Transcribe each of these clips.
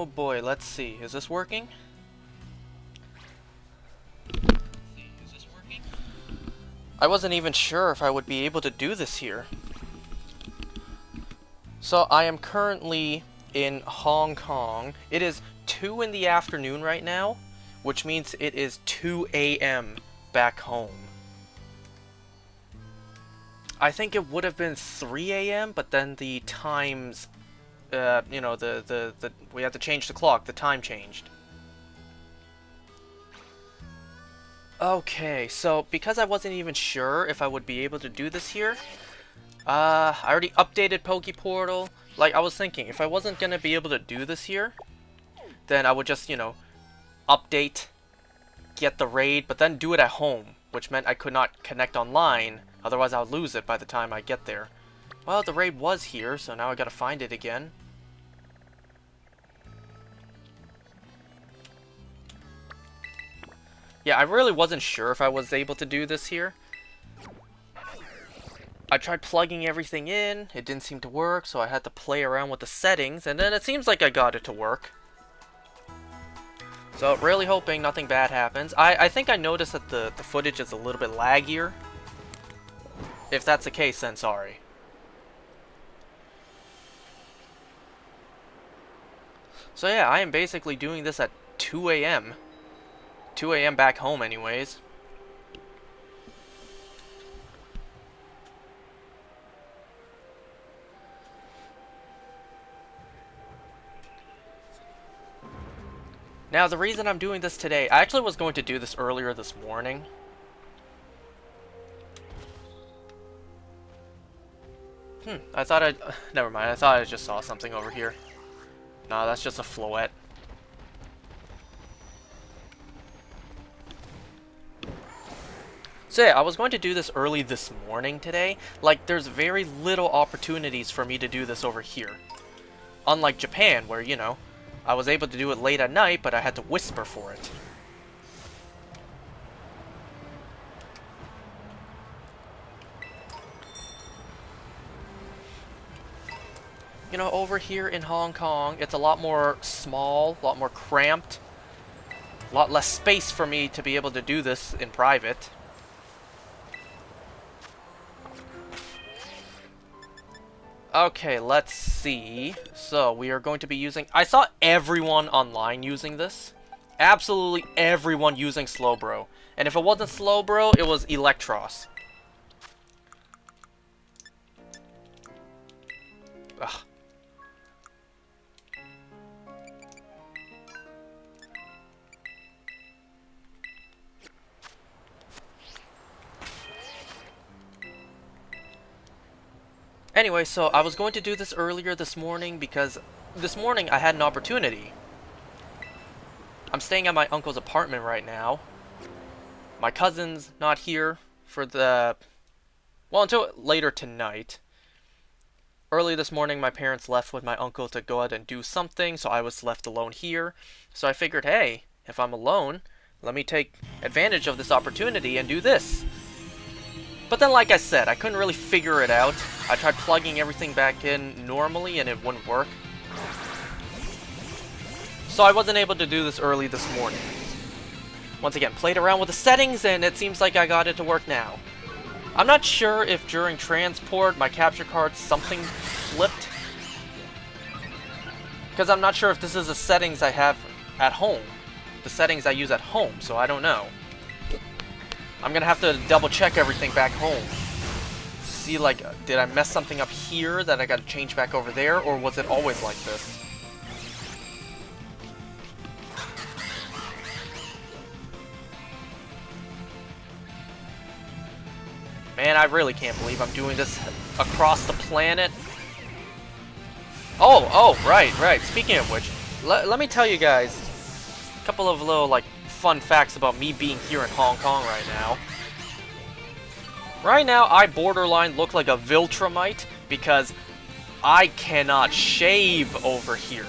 Oh boy, let's see. Is this working? I wasn't even sure if I would be able to do this here. So I am currently in Hong Kong. It is 2 in the afternoon right now, which means it is 2 a.m. back home. I think it would have been 3 a.m., but then the times, you know, we had to change the clock, the time changed. Okay, so because I wasn't even sure if I would be able to do this here, I already updated Pokeportal. Like, I was thinking, if I wasn't gonna be able to do this here, then I would just, you know, update, get the raid, but then do it at home, which meant I could not connect online, otherwise I would lose it by the time I get there. Well, the raid was here, so now I gotta find it again. Yeah, I really wasn't sure if I was able to do this here. I tried plugging everything in, it didn't seem to work, so I had to play around with the settings, and then it seems like I got it to work. So, really hoping nothing bad happens. I think I noticed that the footage is a little bit laggier. If that's the case, then sorry. So yeah, I am basically doing this at 2 a.m. 2 a.m. back home anyways. Now, the reason I'm doing this today, I actually was going to do this earlier this morning. I thought I'd... never mind, I thought I just saw something over here. No, that's just a floette. So yeah, I was going to do this early this morning today. Like, there's very little opportunities for me to do this over here. Unlike Japan, where, you know, I was able to do it late at night, but I had to whisper for it. You know, over here in Hong Kong, it's a lot more small, a lot more cramped. A lot less space for me to be able to do this in private. Okay, let's see. So, we are going to be using... I saw everyone online using this. Absolutely everyone using Slowbro. And if it wasn't Slowbro, it was Electros. Ugh. Anyway, so I was going to do this earlier this morning because this morning I had an opportunity. I'm staying at my uncle's apartment right now. My cousin's not here for the... well, until later tonight. Early this morning, my parents left with my uncle to go out and do something, so I was left alone here. So I figured, hey, if I'm alone, let me take advantage of this opportunity and do this. But then, like I said, I couldn't really figure it out. I tried plugging everything back in normally and it wouldn't work. So I wasn't able to do this early this morning. Once again, played around with the settings and it seems like I got it to work now. I'm not sure if during transport my capture card something flipped. Because I'm not sure if this is the settings I have at home. The settings I use at home, so I don't know. I'm gonna have to double check everything back home. See, like, did I mess something up here that I gotta change back over there, or was it always like this? Man, I really can't believe I'm doing this across the planet. Oh, right. Speaking of which, let me tell you guys a couple of little, like, fun facts about me being here in Hong Kong right now. Right now, I borderline look like a Viltrumite because I cannot shave over here.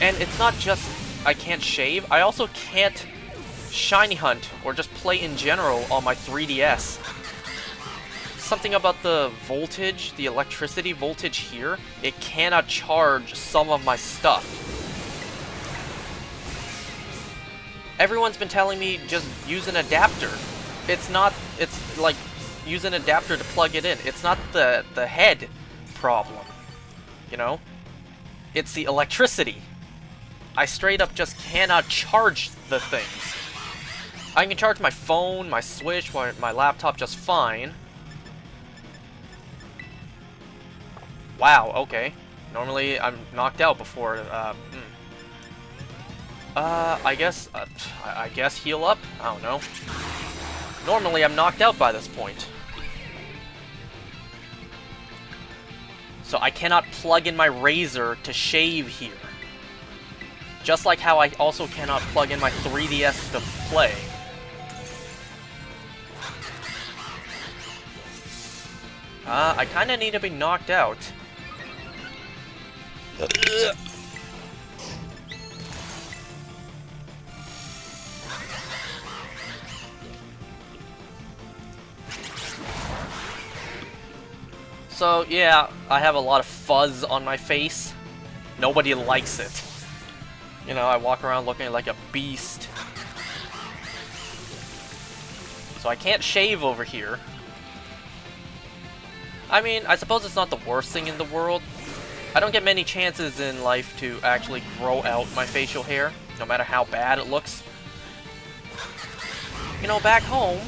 And it's not just I can't shave, I also can't shiny hunt or just play in general on my 3DS. something about the voltage, the electricity voltage here. It cannot charge some of my stuff. Everyone's been telling me just use an adapter. It's like use an adapter to plug it in. It's not the head problem, you know? It's the electricity. I straight up just cannot charge the things. I can charge my phone, my Switch, my laptop just fine. Wow, okay. Normally I'm knocked out before, I guess heal up? I don't know. Normally I'm knocked out by this point. So I cannot plug in my razor to shave here. Just like how I also cannot plug in my 3DS to play. I kinda need to be knocked out. So, yeah, I have a lot of fuzz on my face. Nobody likes it. You know, I walk around looking like a beast. So I can't shave over here. I mean, I suppose it's not the worst thing in the world. I don't get many chances in life to actually grow out my facial hair, no matter how bad it looks. You know, back home,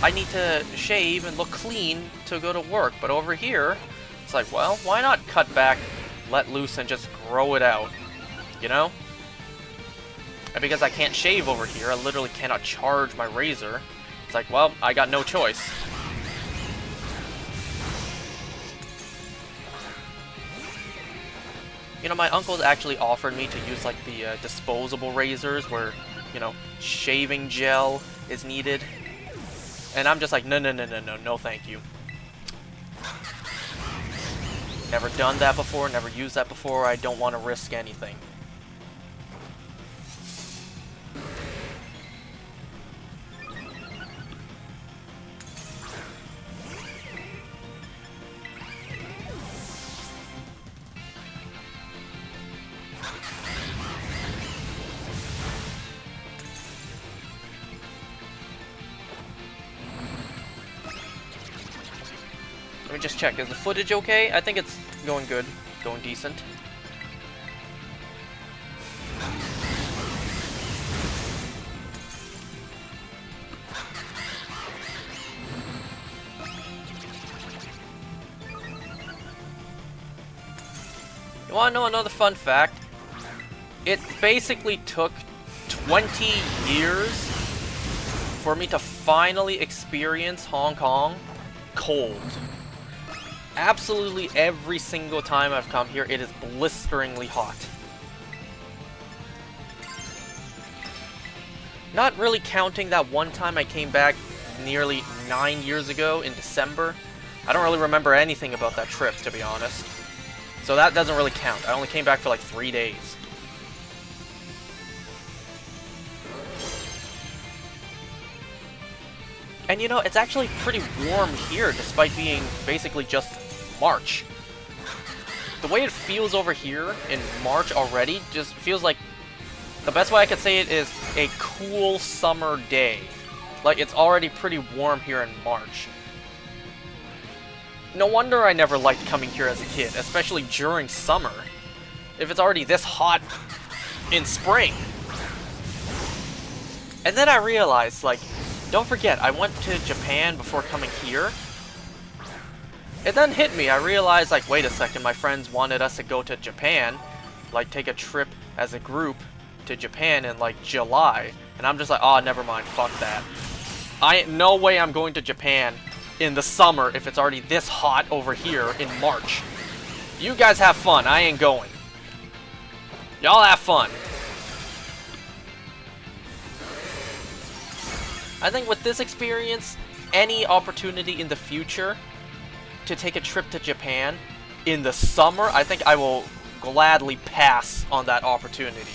I need to shave and look clean to go to work, but over here, it's like, well, why not cut back, let loose, and just grow it out, you know? And because I can't shave over here, I literally cannot charge my razor. It's like, well, I got no choice. You know, my uncle's actually offered me to use, like, the disposable razors where, you know, shaving gel is needed. And I'm just like, no, thank you. Never done that before, never used that before, I don't want to risk anything. Let me just check, is the footage okay? I think it's going good, going decent. You wanna know another fun fact? It basically took 20 years for me to finally experience Hong Kong cold. Absolutely every single time I've come here, it is blisteringly hot. Not really counting that one time I came back nearly 9 years ago in December. I don't really remember anything about that trip, to be honest. So that doesn't really count. I only came back for like 3 days. And you know, it's actually pretty warm here, despite being basically just March. The way it feels over here in March already just feels like, the best way I could say it is a cool summer day. Like, it's already pretty warm here in March. No wonder I never liked coming here as a kid, especially during summer. If it's already this hot in spring. And then I realized, like, don't forget, I went to Japan before coming here. It then hit me, I realized, like, wait a second, my friends wanted us to go to Japan, like, take a trip as a group to Japan in, like, July. And I'm just like, oh, never mind, fuck that. No way I'm going to Japan in the summer if it's already this hot over here in March. You guys have fun, I ain't going. Y'all have fun. I think with this experience, any opportunity in the future to take a trip to Japan in the summer, I think I will gladly pass on that opportunity.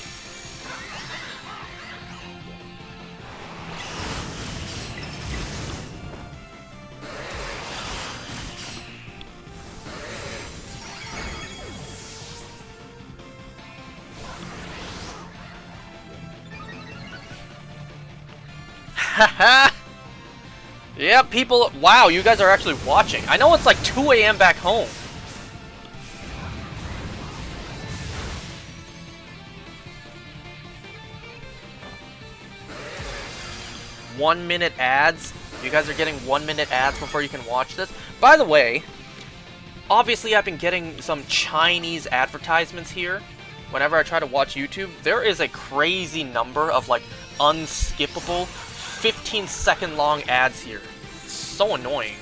Haha! Yeah, people... Wow, you guys are actually watching. I know it's like 2 a.m. back home. One-minute ads. You guys are getting 1-minute ads before you can watch this. By the way, obviously I've been getting some Chinese advertisements here. Whenever I try to watch YouTube, there is a crazy number of like unskippable 15-second long ads here. It's so annoying.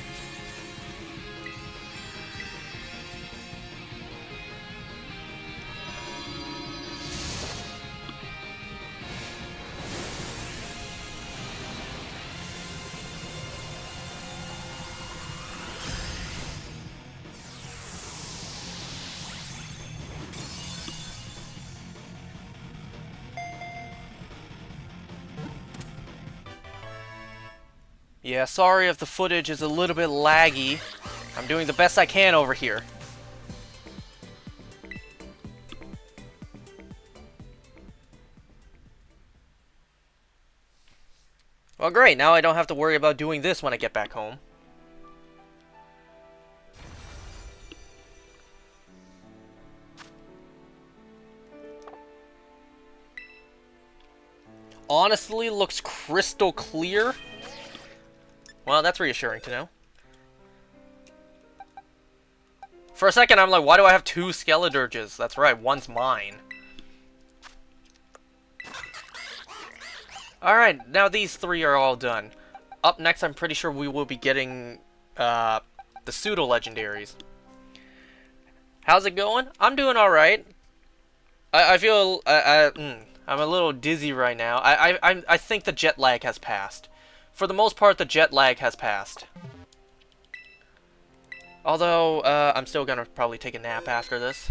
Yeah, sorry if the footage is a little bit laggy. I'm doing the best I can over here. Well, great. Now I don't have to worry about doing this when I get back home. Honestly, looks crystal clear. Well, that's reassuring to know. For a second, I'm like, why do I have 2 Skeledirges? That's right, one's mine. Alright, now these 3 are all done. Up next, I'm pretty sure we will be getting the pseudo-legendaries. How's it going? I'm doing alright. I feel... I'm a little dizzy right now. I think the jet lag has passed. For the most part, the jet lag has passed. Although, I'm still gonna probably take a nap after this.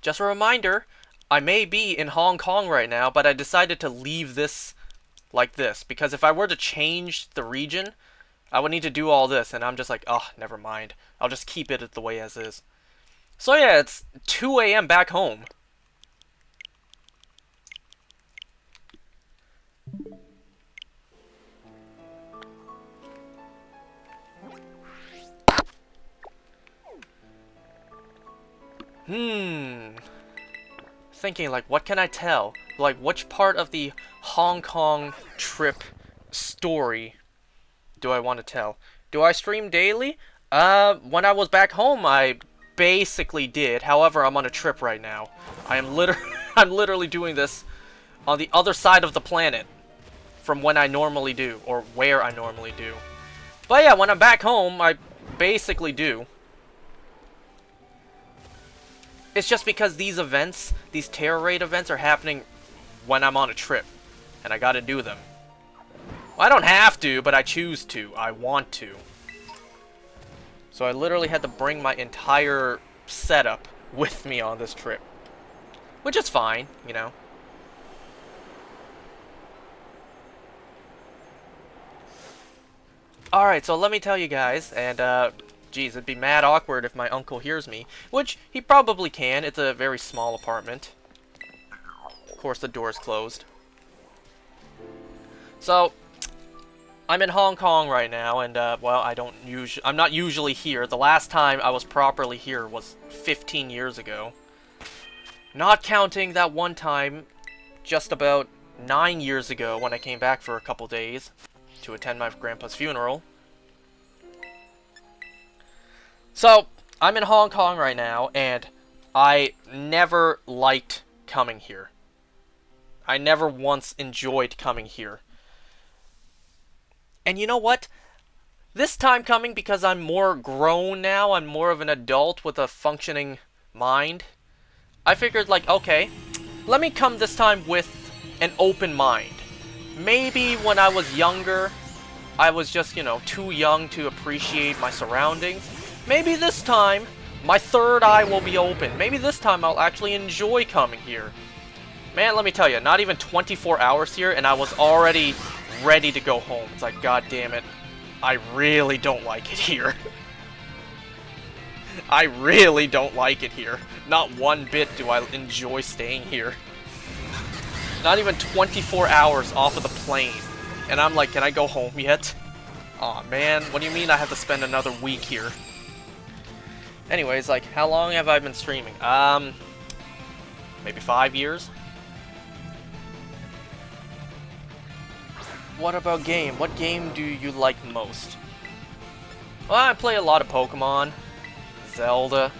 Just a reminder, I may be in Hong Kong right now, but I decided to leave this like this. Because if I were to change the region, I would need to do all this. And I'm just like, oh, never mind. I'll just keep it the way as is. So yeah, it's 2 a.m. back home. Thinking, like, what can I tell? Like, which part of the Hong Kong trip story do I want to tell? Do I stream daily? When I was back home, I basically did. However, I'm on a trip right now. I'm literally doing this on the other side of the planet from when I normally do, or where I normally do. But yeah, when I'm back home, I basically do. It's just because these events, these Tera raid events, are happening when I'm on a trip. And I gotta do them. Well, I don't have to, but I choose to. I want to. So I literally had to bring my entire setup with me on this trip. Which is fine, you know. Alright, so let me tell you guys, and geez, it'd be mad awkward if my uncle hears me. Which, he probably can. It's a very small apartment. Of course, the door's closed. So, I'm in Hong Kong right now, and, well, I'm not usually here. The last time I was properly here was 15 years ago. Not counting that one time, just about 9 years ago, when I came back for a couple days to attend my grandpa's funeral. So, I'm in Hong Kong right now, and I never liked coming here. I never once enjoyed coming here. And you know what? This time coming, because I'm more grown now, I'm more of an adult with a functioning mind, I figured, like, okay, let me come this time with an open mind. Maybe when I was younger, I was just, you know, too young to appreciate my surroundings. Maybe this time, my third eye will be open. Maybe this time I'll actually enjoy coming here. Man, let me tell you, not even 24 hours here, and I was already ready to go home. It's like, god damn it, I really don't like it here. I really don't like it here. Not one bit do I enjoy staying here. Not even 24 hours off of the plane. And I'm like, can I go home yet? Aw, man, what do you mean I have to spend another week here? Anyways, like, how long have I been streaming? Maybe 5 years? What about game? What game do you like most? Well, I play a lot of Pokemon, Zelda.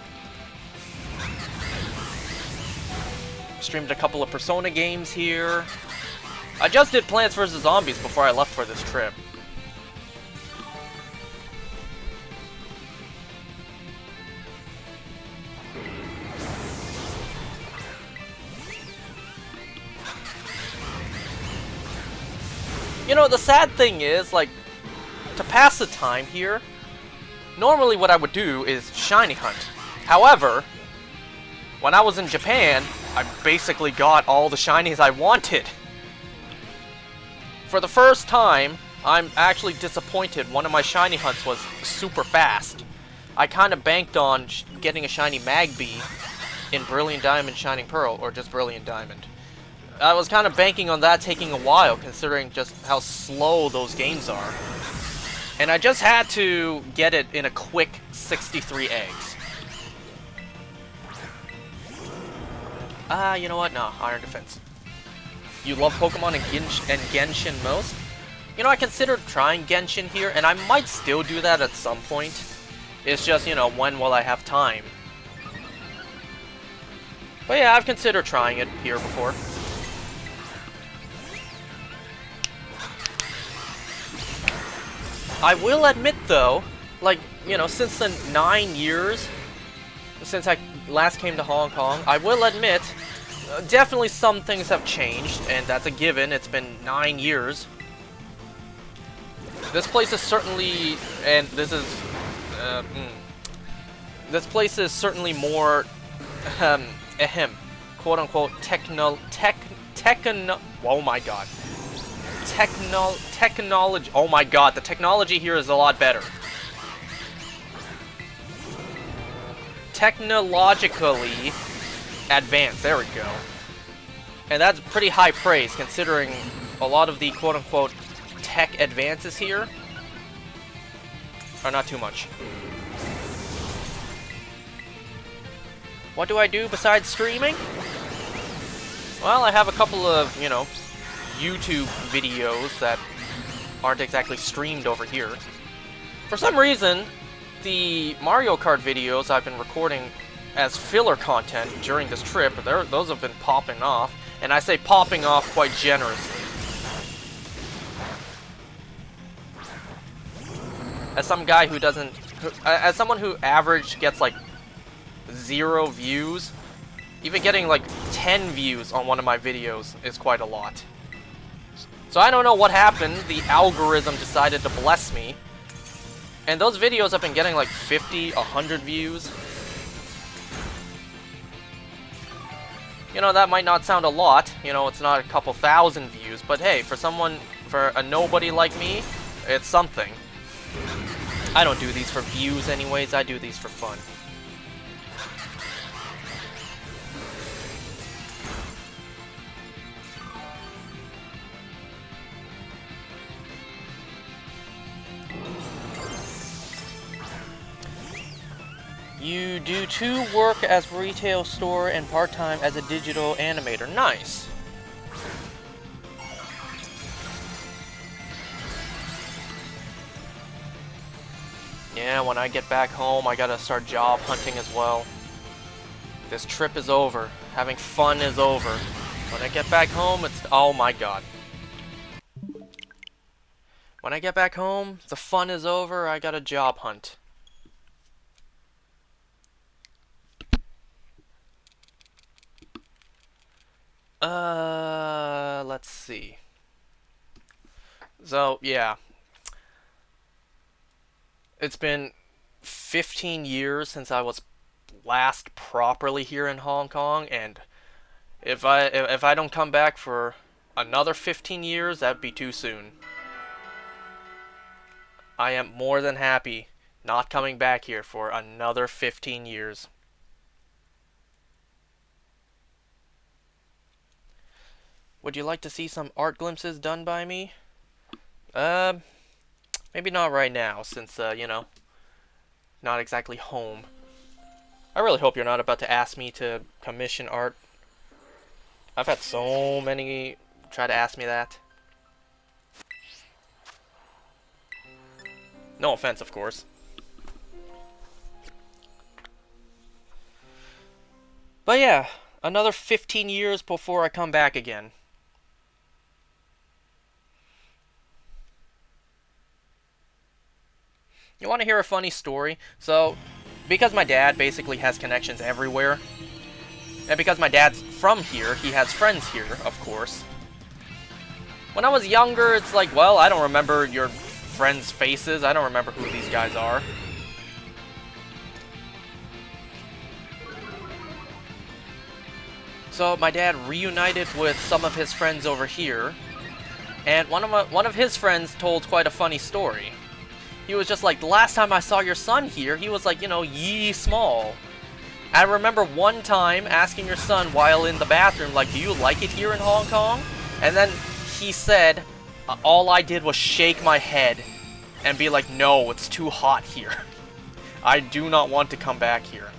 Streamed a couple of Persona games here. I just did Plants vs. Zombies before I left for this trip. You know, the sad thing is, like, to pass the time here, normally what I would do is shiny hunt. However, when I was in Japan, I basically got all the shinies I wanted. For the first time, I'm actually disappointed. One of my shiny hunts was super fast. I kind of banked on getting a shiny Magby in Brilliant Diamond, Shining Pearl, or just Brilliant Diamond. I was kind of banking on that taking a while, considering just how slow those games are. And I just had to get it in a quick 63 eggs. You know what? No, Iron Defense. You love Pokemon and Genshin most? You know, I considered trying Genshin here, and I might still do that at some point. It's just, you know, when will I have time? But yeah, I've considered trying it here before. I will admit, though, like, you know, since the 9 years since I last came to Hong Kong, I will admit, definitely some things have changed, and that's a given. It's been 9 years. This place is certainly, and this is, this place is certainly more, quote-unquote, oh my god. Technology, oh my god, the technology here is a lot better. Technologically advanced, there we go. And that's pretty high praise, considering a lot of the quote-unquote tech advances here are not too much. What do I do besides streaming? Well, I have a couple of, you know, YouTube videos that aren't exactly streamed over here. For some reason, the Mario Kart videos I've been recording as filler content during this trip, those have been popping off, and I say popping off quite generously. As some guy who doesn't, as someone who average gets like 0 views, even getting like 10 views on one of my videos is quite a lot. So I don't know what happened, the algorithm decided to bless me, and those videos have been getting like 50, 100 views. You know, that might not sound a lot, you know, it's not a couple thousand views, but hey, for a nobody like me, it's something. I don't do these for views anyways, I do these for fun. You do 2 work as retail store and part-time as a digital animator. Nice. Yeah, when I get back home, I gotta start job hunting as well. This trip is over. Having fun is over. When I get back home, it's... oh my god. When I get back home, the fun is over, I gotta job hunt. Let's see. So, yeah. It's been 15 years since I was last properly here in Hong Kong, and if I don't come back for another 15 years, that'd be too soon. I am more than happy not coming back here for another 15 years. Would you like to see some art glimpses done by me? Maybe not right now, since, you know, not exactly home. I really hope you're not about to ask me to commission art. I've had so many try to ask me that. No offense, of course. But yeah, another 15 years before I come back again. You want to hear a funny story? So, because my dad basically has connections everywhere, and because my dad's from here, he has friends here, of course. When I was younger, it's like, well, I don't remember your friends' faces. I don't remember who these guys are. So my dad reunited with some of his friends over here, and one of his friends told quite a funny story. He was just like, the last time I saw your son here, he was like, you know, yee small. I remember one time asking your son while in the bathroom, like, do you like it here in Hong Kong? And then he said, all I did was shake my head and be like, no, it's too hot here. I do not want to come back here.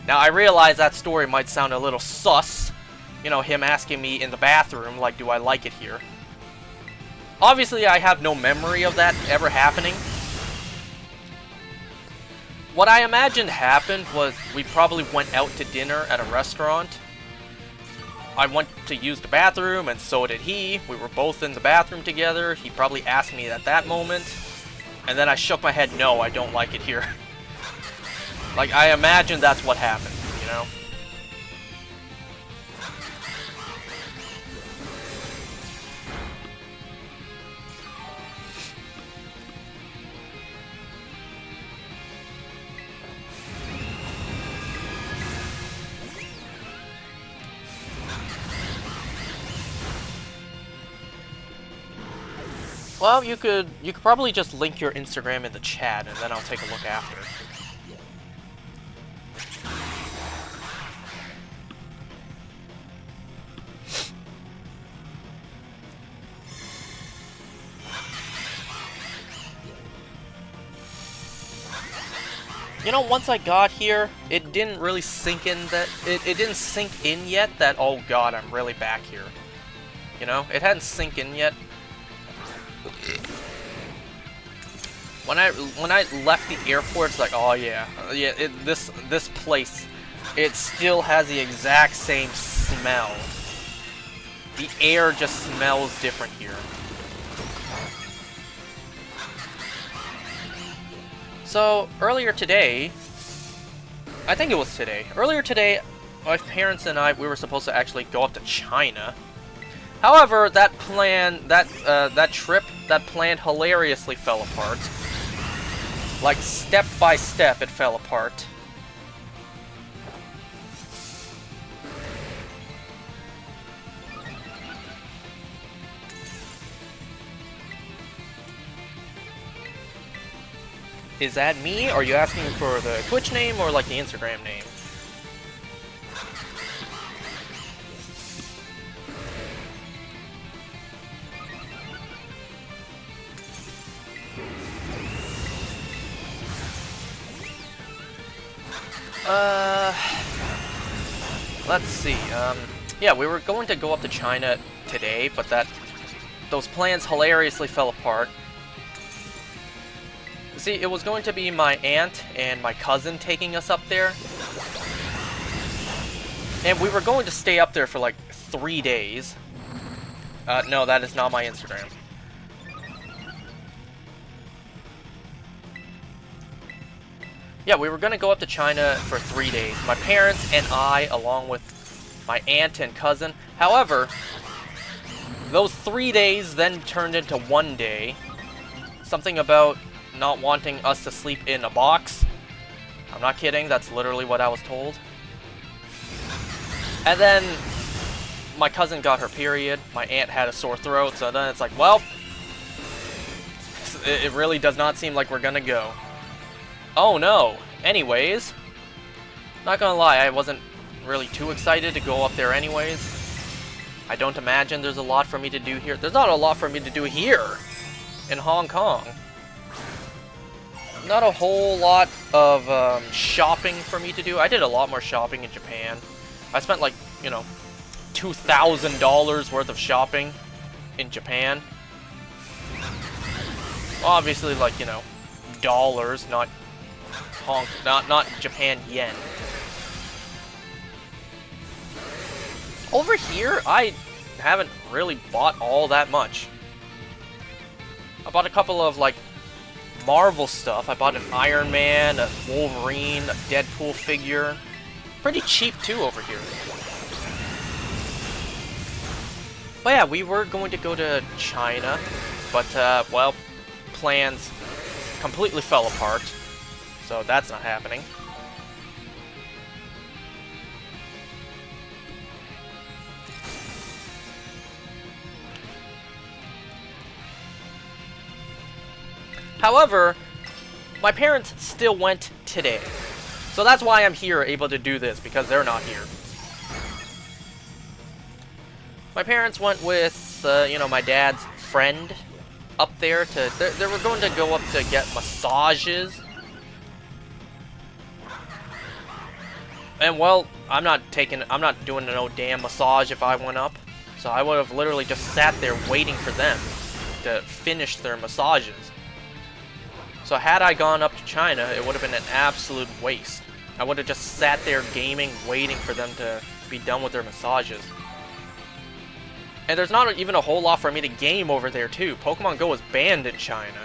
Now, I realize that story might sound a little sus, you know, him asking me in the bathroom, like, do I like it here? Obviously, I have no memory of that ever happening. What I imagined happened was we probably went out to dinner at a restaurant. I went to use the bathroom, and so did he. We were both in the bathroom together. He probably asked me at that moment. And then I shook my head, no, I don't like it here. Like, I imagine that's what happened, you know? Well, you could probably just link your Instagram in the chat, and then I'll take a look after. You know, once I got here, it didn't really sink in that it didn't sink in yet that, oh god, I'm really back here. You know, it hadn't sink in yet. When I left the airport, it's like, oh yeah, this place, it still has the exact same smell. The air just smells different here. So, earlier today, I think it was today, earlier today, my parents and I, we were supposed to actually go up to China. However, that plan, that trip, that plan hilariously fell apart. Like, step by step, it fell apart. Is that me? Are you asking for the Twitch name or like the Instagram name? Let's see. Yeah, we were going to go up to China today, but those plans hilariously fell apart. See, it was going to be my aunt and my cousin taking us up there. And we were going to stay up there for like 3 days. No, that is not my Instagram. Yeah, we were going to go up to China for 3 days. My parents and I, along with my aunt and cousin. However, those 3 days then turned into 1 day. Something about not wanting us to sleep in a box. I'm not kidding, that's literally what I was told. And then my cousin got her period, my aunt had a sore throat, so then it's like, well, it really does not seem like we're gonna go. Oh no. Anyways, not gonna lie, I wasn't really too excited to go up there anyways. I don't imagine there's a lot for me to do here. There's not a lot for me to do here in Hong Kong. Not a whole lot of shopping for me to do. I did a lot more shopping in Japan. I spent like, you know, $2,000 worth of shopping in Japan. Obviously, like, you know, dollars, not Japan yen. Over here, I haven't really bought all that much. I bought a couple of, like, Marvel stuff. I bought an Iron Man, a Wolverine, a Deadpool figure. Pretty cheap, too, over here. But yeah, we were going to go to China, but, well, plans completely fell apart. So that's not happening. However, my parents still went today. So that's why I'm here able to do this, because they're not here. My parents went with, you know, my dad's friend up there to... They were going to go up to get massages. And, well, I'm not doing no damn massage if I went up. So I would have literally just sat there waiting for them to finish their massages. So had I gone up to China, it would have been an absolute waste. I would have just sat there gaming, waiting for them to be done with their massages. And there's not even a whole lot for me to game over there, too. Pokemon Go is banned in China.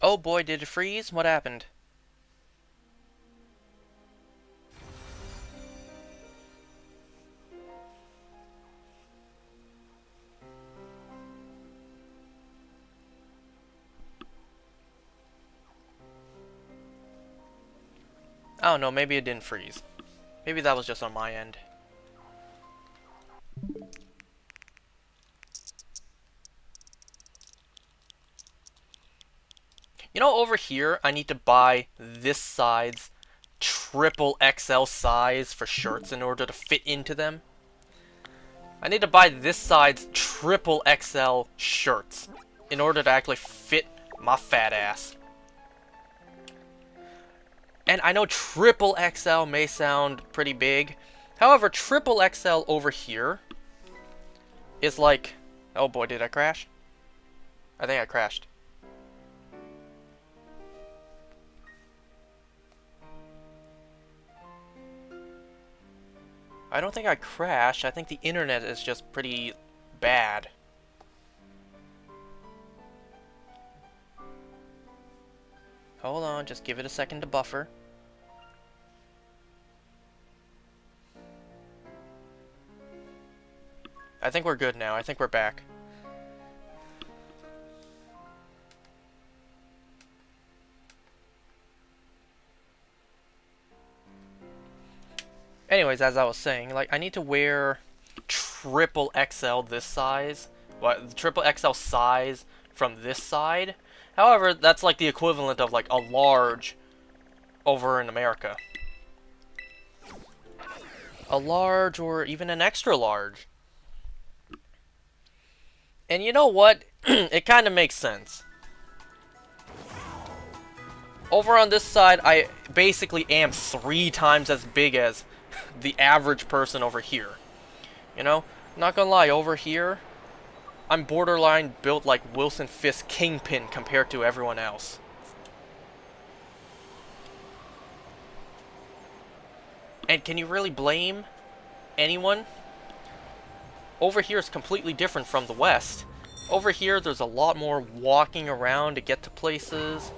Oh boy, did it freeze? What happened? I don't know, maybe it didn't freeze. Maybe that was just on my end. You know, over here, I need to buy this side's triple XL size for shirts in order to fit into them. I need to buy this side's triple XL shirts in order to actually fit my fat ass. And I know triple XL may sound pretty big. However, triple XL over here is like... Oh boy, did I crash? I think I crashed. I don't think I crashed. I think the internet is just pretty bad. Hold on, just give it a second to buffer. I think we're good now. I think we're back. Anyways, as I was saying, like, I need to wear triple XL this size. What, triple XL size from this side. However, that's like the equivalent of like a large over in America. A large or even an extra large. And you know what? It kind of makes sense. Over on this side, I basically am 3 times as big as the average person over here. You know? Not gonna lie, over here, I'm borderline built like Wilson Fisk Kingpin compared to everyone else. And can you really blame anyone? Over here is completely different from the West. Over here, there's a lot more walking around to get to places.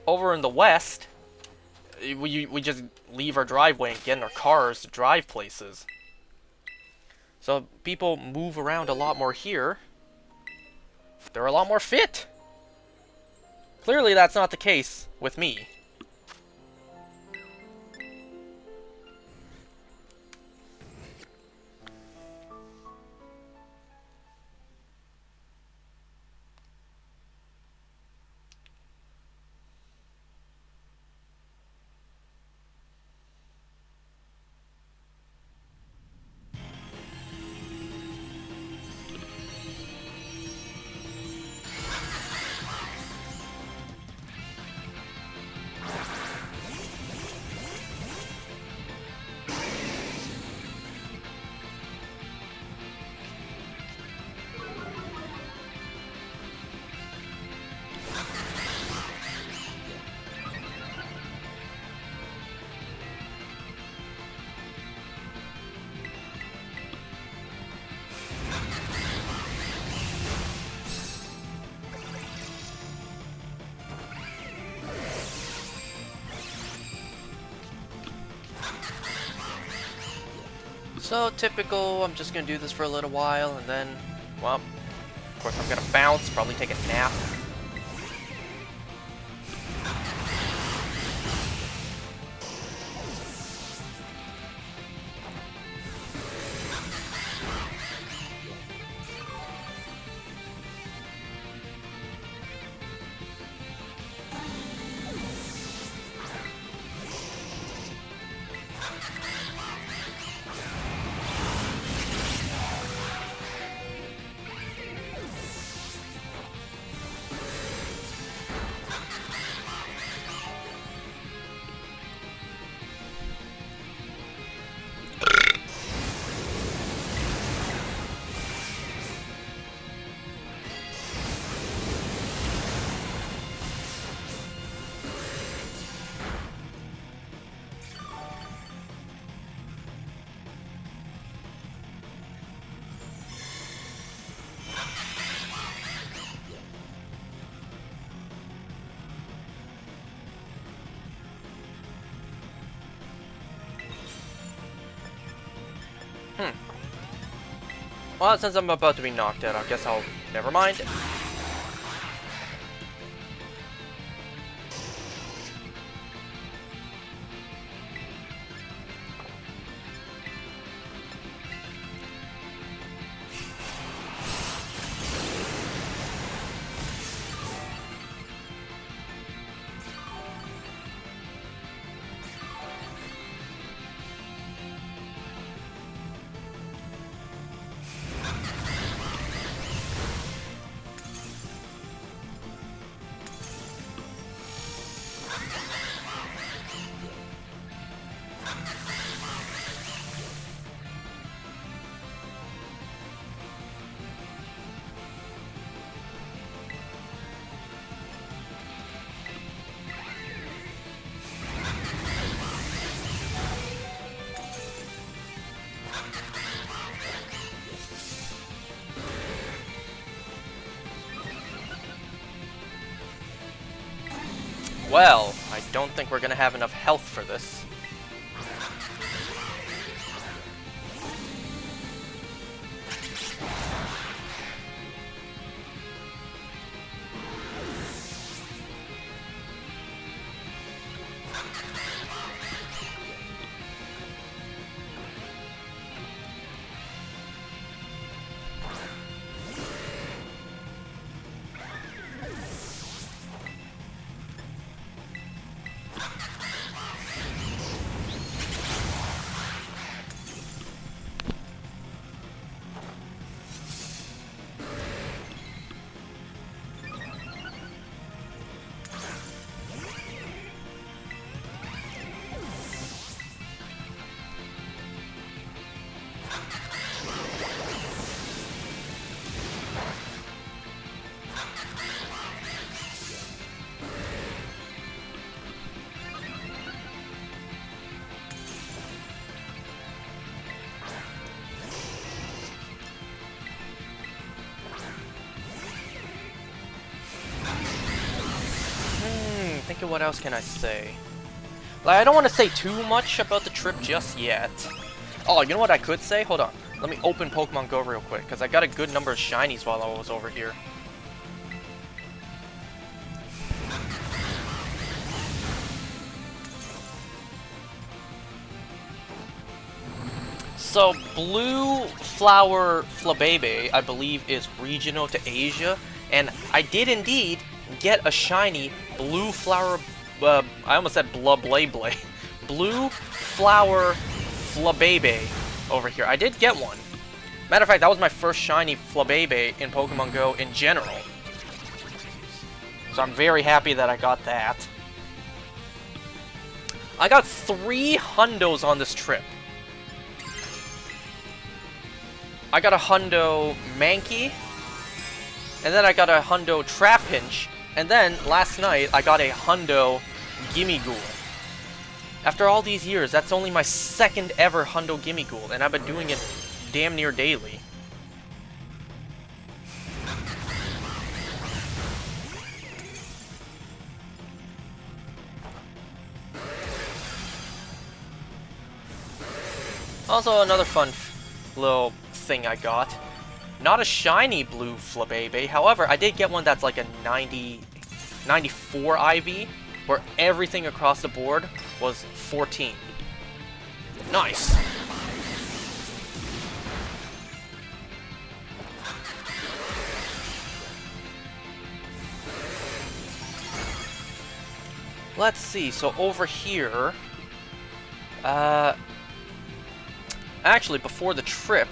Over in the west, we just leave our driveway and get in our cars to drive places. So people move around a lot more here. They're a lot more fit. Clearly that's not the case with me. So typical, I'm just gonna do this for a little while and then, well, of course I'm gonna bounce, probably take a nap. Well, since I'm about to be knocked out, I guess I'll... never mind. Well, I don't think we're gonna have enough health for this. thinking, what else can I say? Like, I don't want to say too much about the trip just yet. Oh, you know what I could say? Hold on. Let me open Pokemon Go real quick, because I got a good number of shinies while I was over here. So, Blue Flower Flabebe, I believe, is regional to Asia, and I did indeed get a shiny Blue Flower, I almost said Blablablay, Blue Flower Flabebe over here. I did get one. Matter of fact, that was my first shiny Flabebe in Pokemon Go in general. So I'm very happy that I got that. I got 3 hundos on this trip. I got a hundo Mankey, and then I got a hundo Trapinch, and then last night I got a hundo Gimmighoul. After all these years, that's only my 2nd ever hundo Gimmighoul, and I've been doing it damn near daily. Also, another fun little thing I got. Not a shiny blue Flabebe, however, I did get one that's like a 94 IV, where everything across the board was 14. Nice. Let's see, so over here, actually, before the trip,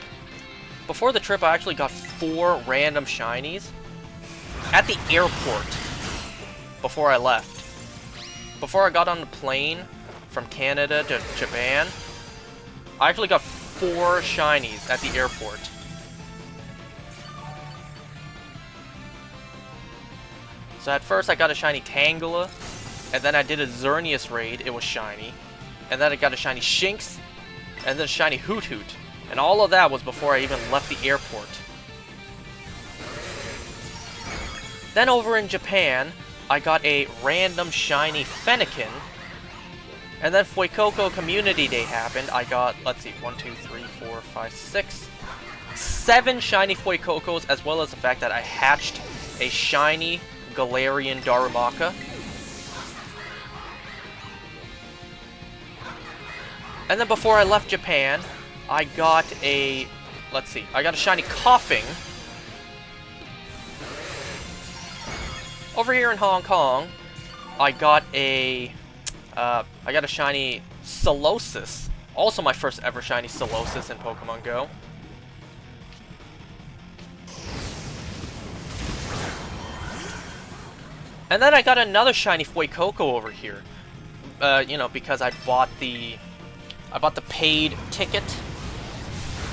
I actually got 4 random shinies at the airport before I left. Before I got on the plane from Canada to Japan, I actually got 4 shinies at the airport. So at first I got a shiny Tangela, and then I did a Xerneas raid, it was shiny. And then I got a shiny Shinx, and then a shiny Hoot Hoot. And all of that was before I even left the airport. Then over in Japan, I got a random shiny Fennekin. And then Fuecoco Community Day happened. I got, let's see, 1, 2, 3, 4, 5, 6, 7 shiny Fuecocos, as well as the fact that I hatched a shiny Galarian Darumaka. And then before I left Japan, I got a, let's see, I got a shiny Coughing. Over here in Hong Kong, I got a shiny Solosis. Also my first ever shiny Solosis in Pokemon Go. And then I got another shiny Fuecoco over here. You know, because I bought the paid ticket.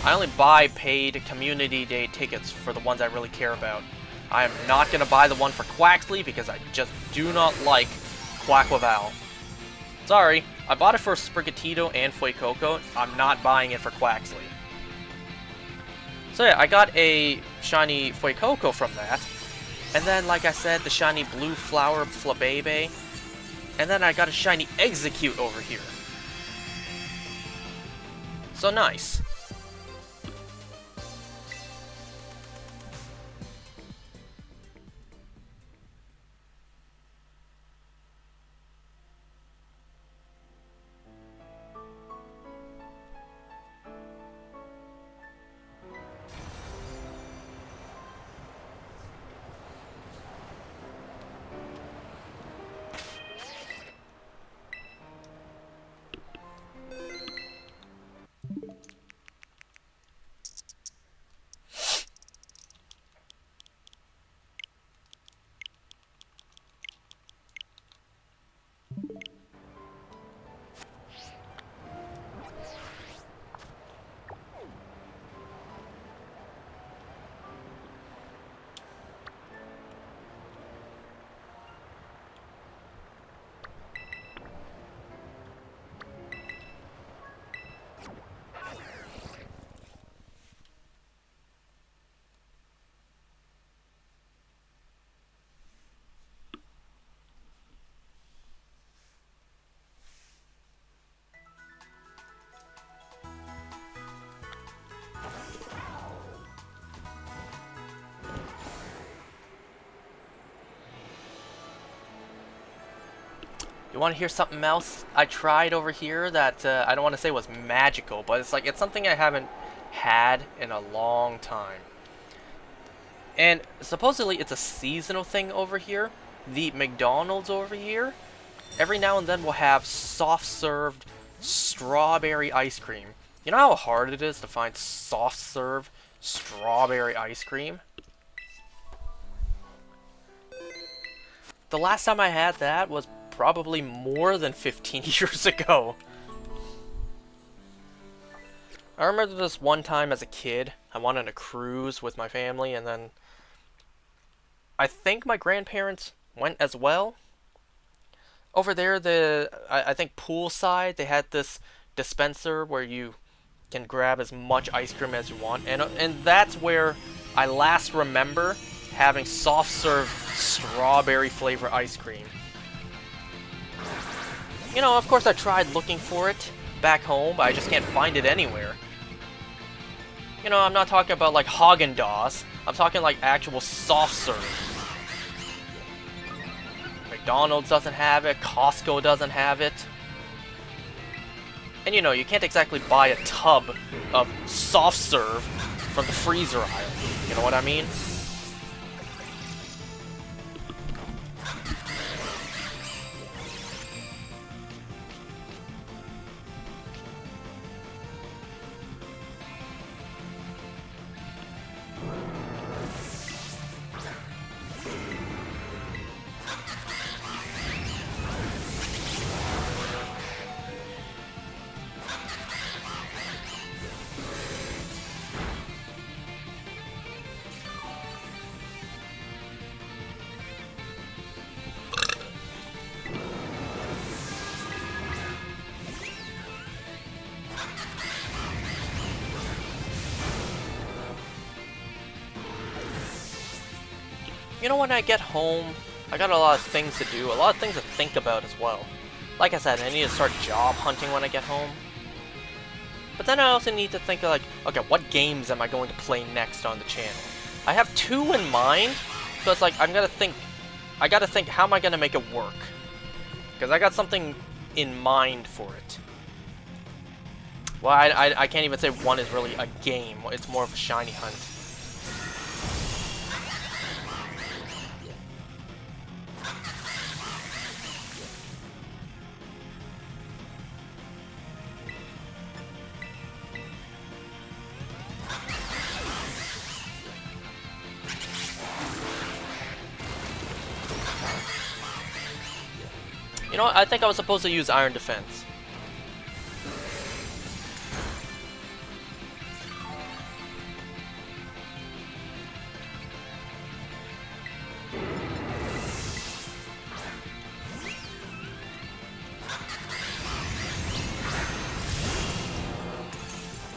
I only buy paid Community Day tickets for the ones I really care about. I am not going to buy the one for Quaxley because I just do not like Quaquaval. Sorry, I bought it for Sprigatito and Fuecoco. I'm not buying it for Quaxley. So yeah, I got a shiny Fuecoco from that. And then, like I said, the shiny Blue Flower Flabebe. And then I got a shiny Execute over here. So nice. You want to hear something else I tried over here that I don't want to say was magical, but it's like it's something I haven't had in a long time. And supposedly it's a seasonal thing over here. The McDonald's over here, every now and then will have soft-served strawberry ice cream. You know how hard it is to find soft-serve strawberry ice cream? The last time I had that was probably more than 15 years ago. I remember this one time as a kid, I went on a cruise with my family, and then I think my grandparents went as well. Over there, I think poolside, they had this dispenser where you can grab as much ice cream as you want, and that's where I last remember having soft-serve strawberry flavor ice cream. You know, of course I tried looking for it back home, but I just can't find it anywhere. You know, I'm not talking about like Haagen-Dazs, I'm talking like actual soft-serve. McDonald's doesn't have it, Costco doesn't have it. And you know, you can't exactly buy a tub of soft serve from the freezer aisle. You know what I mean? You know, when I get home, I got a lot of things to do, a lot of things to think about as well. Like I said, I need to start job hunting when I get home. But then I also need to think of like, okay, what games am I going to play next on the channel? I have 2 in mind, so it's like, I gotta think, how am I gonna make it work? Because I got something in mind for it. Well, I can't even say one is really a game, it's more of a shiny hunt. You know what? I think I was supposed to use Iron Defense.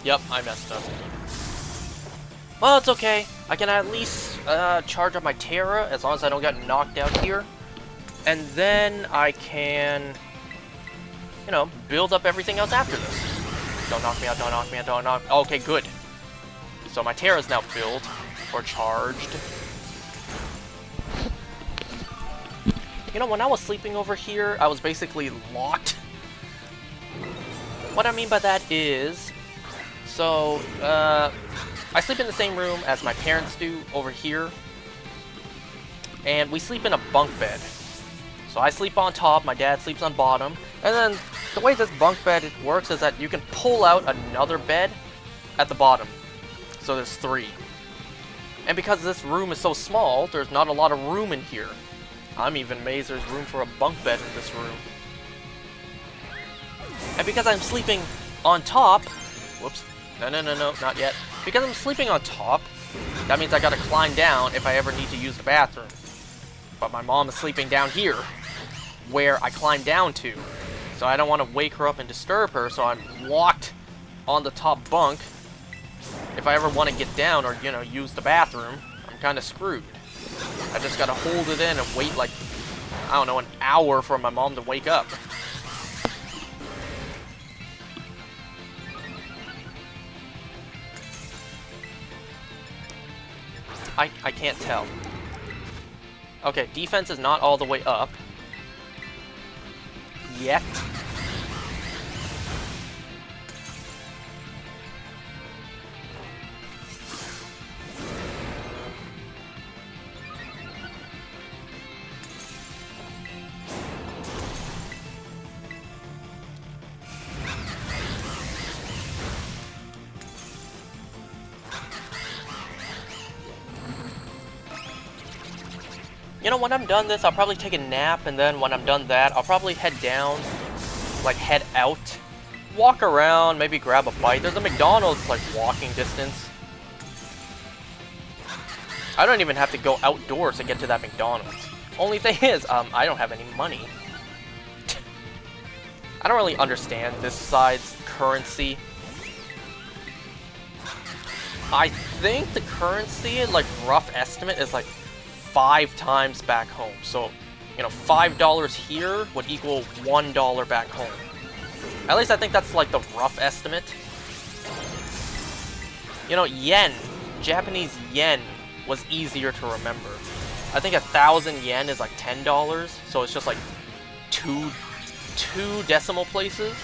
Yep, I messed up. Well, it's okay. I can at least charge up my Tera as long as I don't get knocked out here. And then I can, you know, build up everything else after this. Don't knock me out, don't knock me out, don't knock... Okay, good. So my Tera's now built, or charged. You know, when I was sleeping over here, I was basically locked. What I mean by that is... So, I sleep in the same room as my parents do over here. And we sleep in a bunk bed. So I sleep on top, my dad sleeps on bottom, and then the way this bunk bed works is that you can pull out another bed at the bottom. So there's 3. And because this room is so small, there's not a lot of room in here. I'm even amazed there's room for a bunk bed in this room. And because I'm sleeping on top... Whoops. No, not yet. Because I'm sleeping on top, that means I gotta climb down if I ever need to use the bathroom. But my mom is sleeping down here, where I climb down to. So I don't want to wake her up and disturb her, so I'm locked on the top bunk. If I ever want to get down or, you know, use the bathroom, I'm kind of screwed. I just gotta hold it in and wait like, I don't know, an hour for my mom to wake up. I can't tell. Okay, defense is not all the way up. know, when I'm done this, I'll probably take a nap, and then when I'm done that, I'll probably head down, like head out, walk around, maybe grab a bite. There's a McDonald's like walking distance. I don't even have to go outdoors to get to that McDonald's. Only thing is, I don't have any money. I don't really understand this side's currency. I think the currency, like rough estimate, is like 5 times back home. So, you know, $5 here would equal $1 back home. At least I think that's like the rough estimate. You know, yen, Japanese yen was easier to remember. I think 1,000 yen is like $10, so it's just like two decimal places.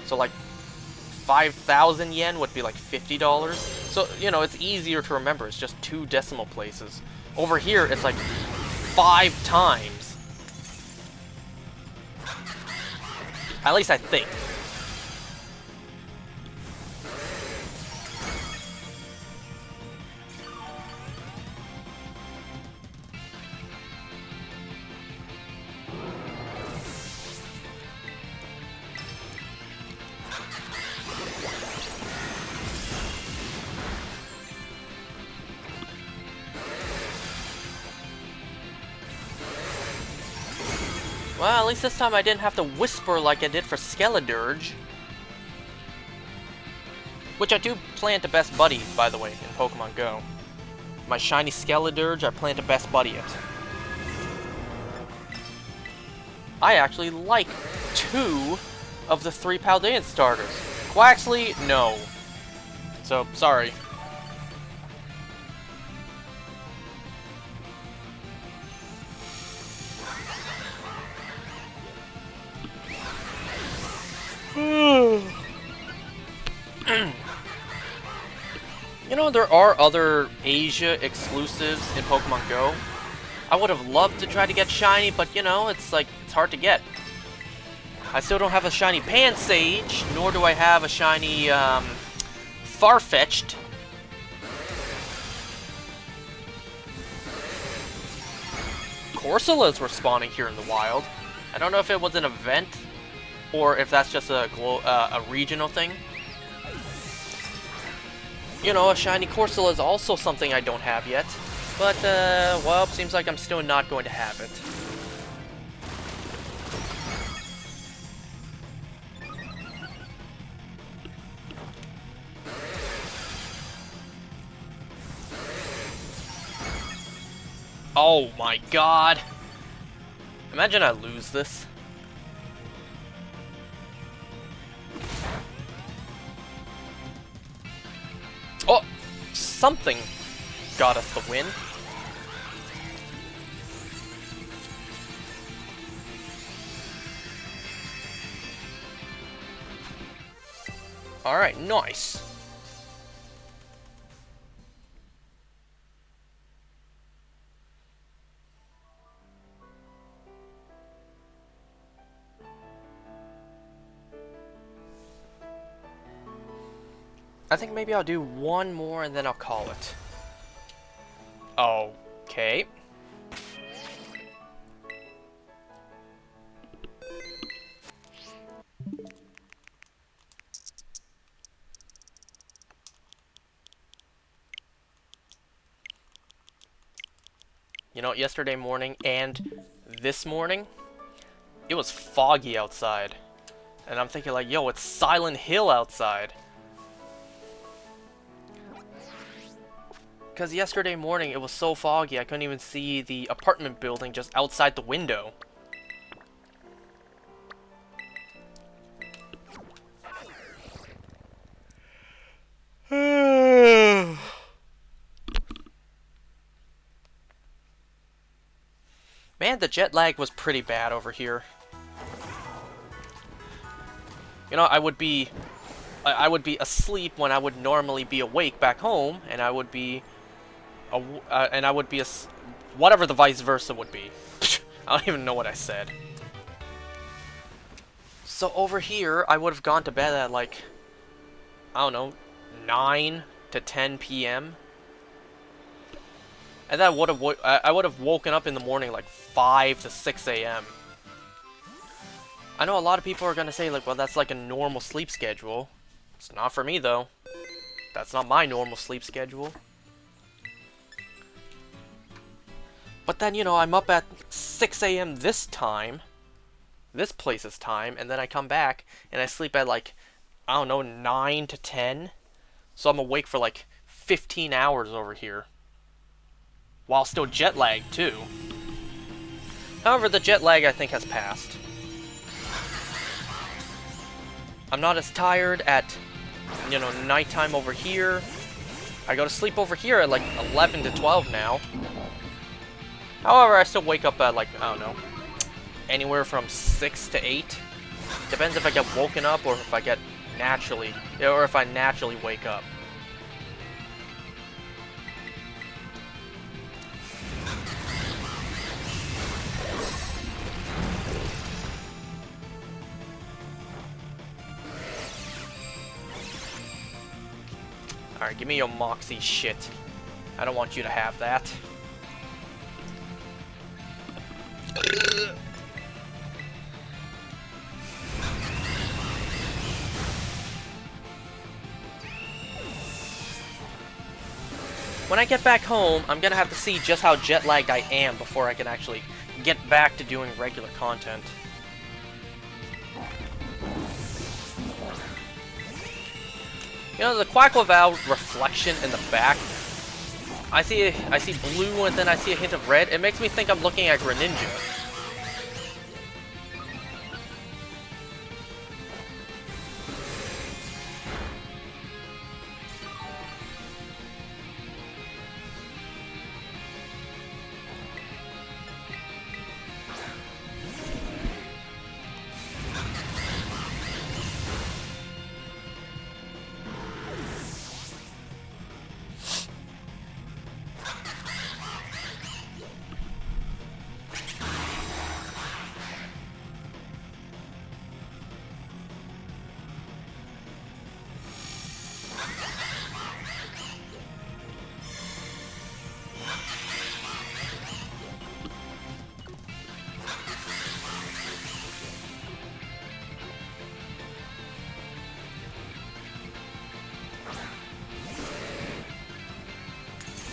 So like 5,000 yen would be like $50. So, you know, it's easier to remember. It's just 2 decimal places. Over here, it's like 5 times. At least I think. Well, at least this time I didn't have to whisper like I did for Skeledirge. Which I do plan to best buddy, by the way, in Pokemon Go. My shiny Skeledirge, I plan to best buddy it. I actually like 2 of the 3 Paldean starters. Quaxley, no. So, sorry. You know, there are other Asia exclusives in Pokemon Go. I would have loved to try to get shiny, but you know, it's like, it's hard to get. I still don't have a shiny Pansage, nor do I have a shiny, Farfetch'd. Corsolas were spawning here in the wild. I don't know if it was an event, or if that's just a regional thing. You know, a shiny Corsola is also something I don't have yet. But, well, seems like I'm still not going to have it. Oh my god! Imagine I lose this. Oh! Something got us the win. Alright, nice. I think maybe I'll do one more and then I'll call it. Okay. You know, yesterday morning and this morning, it was foggy outside. And I'm thinking like, yo, it's Silent Hill outside. Because yesterday morning it was so foggy I couldn't even see the apartment building just outside the window. Man, the jet lag was pretty bad over here. You know, I would be asleep when I would normally be awake back home, and I would be whatever the vice versa would be. I don't even know what I said. So over here, I would have gone to bed at like, I don't know, 9 to 10 p.m. And then I would have woken up in the morning like 5 to 6 a.m. I know a lot of people are gonna say like, well, that's like a normal sleep schedule. It's not for me though. That's not my normal sleep schedule. But then, you know, I'm up at 6 a.m. this place's time, and then I come back and I sleep at like, I don't know, 9 to 10. So I'm awake for like 15 hours over here. While still jet lagged too. However, the jet lag I think has passed. I'm not as tired at, you know, nighttime over here. I go to sleep over here at like 11 to 12 now. However, I still wake up at like, I don't know, anywhere from 6 to 8. Depends if I get woken up or if I get naturally, or if I naturally wake up. Alright, give me your Moxie shit. I don't want you to have that. When I get back home, I'm gonna have to see just how jet lagged I am before I can actually get back to doing regular content. You know, the Quaquaval reflection in the back, I see blue and then I see a hint of red. It makes me think I'm looking at Greninja.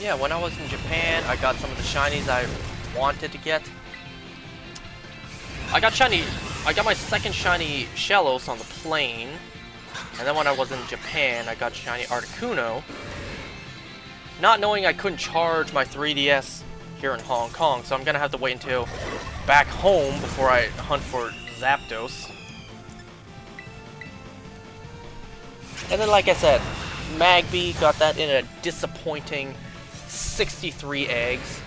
Yeah, when I was in Japan, I got some of the shinies I wanted to get. I got my second shiny Shellos on the plane. And then when I was in Japan, I got shiny Articuno. Not knowing I couldn't charge my 3DS here in Hong Kong, so I'm gonna have to wait until back home before I hunt for Zapdos. And then, like I said, Magby got that in a disappointing 63 eggs.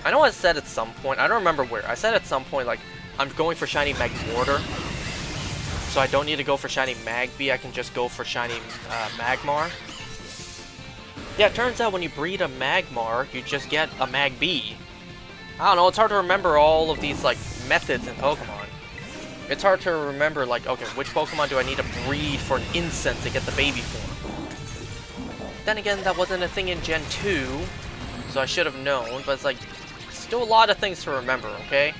I know I said at some point, I don't remember where, I said at some point, like, I'm going for shiny Magmortar, so I don't need to go for shiny Magby, I can just go for shiny Magmar. Yeah, it turns out when you breed a Magmar, you just get a Magby. I don't know, it's hard to remember all of these, like, methods in Pokemon. It's hard to remember, like, okay, which Pokemon do I need to breed for an incense to get the baby form? Then again, that wasn't a thing in Gen 2, so I should have known, but it's like, still a lot of things to remember, okay?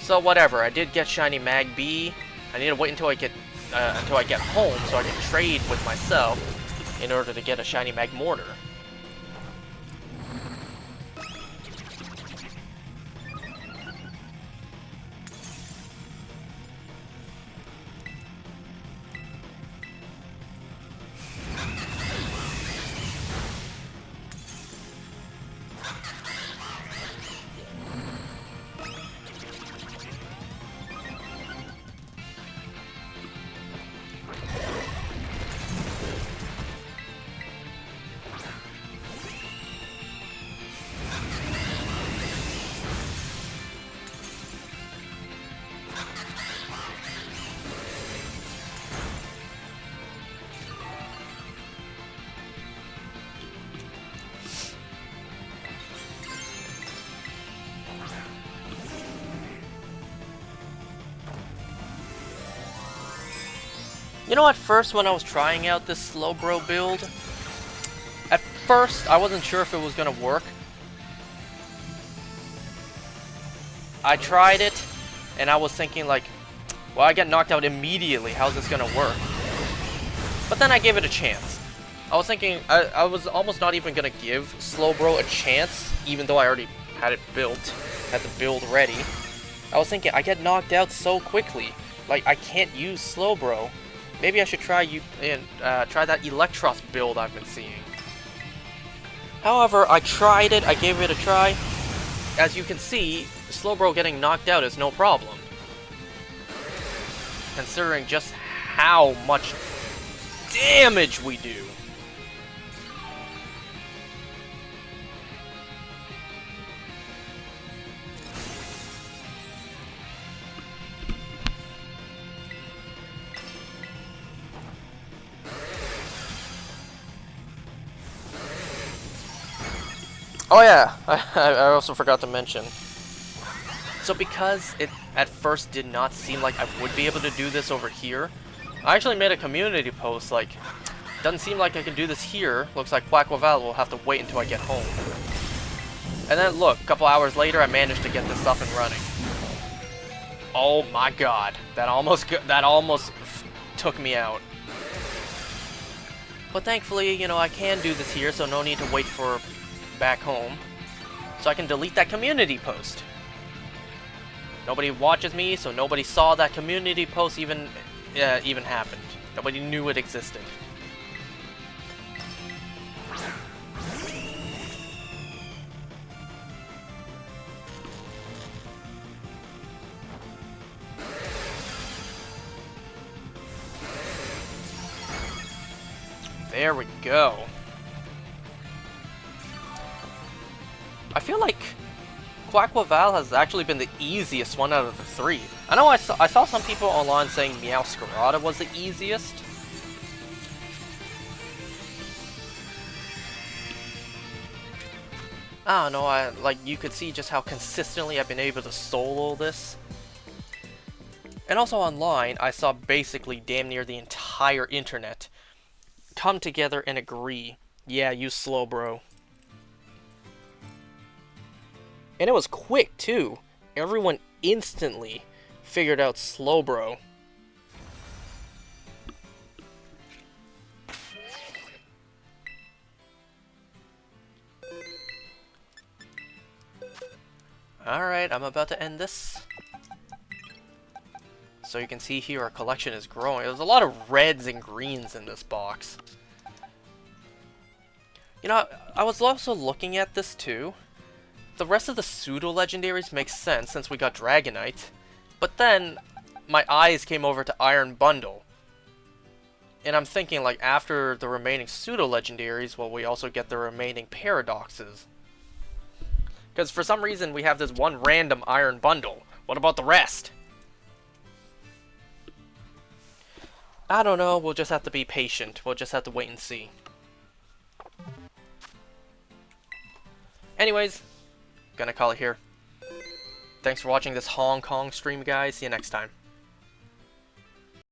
So whatever, I did get shiny Magby. I need to wait until I get home so I can trade with myself in order to get a shiny Magmortar. You know, at first when I was trying out this Slowbro build, at first I wasn't sure if it was gonna work. I tried it, and I was thinking like, well, I get knocked out immediately, how's this gonna work? But then I gave it a chance. I was thinking, I was almost not even gonna give Slowbro a chance, even though I already had it built, had the build ready. I was thinking, I get knocked out so quickly, like I can't use Slowbro. Maybe I should try try that Electros build I've been seeing. However, I tried it, I gave it a try. As you can see, Slowbro getting knocked out is no problem, considering just how much damage we do. Oh yeah, I also forgot to mention. So because it at first did not seem like I would be able to do this over here, I actually made a community post like, doesn't seem like I can do this here, looks like Quaquaval will have to wait until I get home. And then look, a couple hours later I managed to get this up and running. Oh my god, that almost took me out. But thankfully, you know, I can do this here, so no need to wait for back home. So I can delete that community post. Nobody watches me, so nobody saw that community post even happened. Nobody knew it existed. There we go. I feel like Quaquaval has actually been the easiest one out of the three. I know I saw some people online saying Meow Scarlet was the easiest. I don't know, like you could see just how consistently I've been able to solo this. And also online, I saw basically damn near the entire internet come together and agree, yeah, use Slowbro. And it was quick, too. Everyone instantly figured out Slowbro. Alright, I'm about to end this. So you can see here our collection is growing. There's a lot of reds and greens in this box. You know, I was also looking at this, too. The rest of the pseudo-legendaries make sense since we got Dragonite, but then my eyes came over to Iron Bundle. And I'm thinking, like, after the remaining pseudo-legendaries, well, we also get the remaining paradoxes. Because for some reason we have this one random Iron Bundle. What about the rest? I don't know, we'll just have to be patient. We'll just have to wait and see. Anyways, gonna call it here. Thanks for watching this Hong Kong stream, guys. See you next time.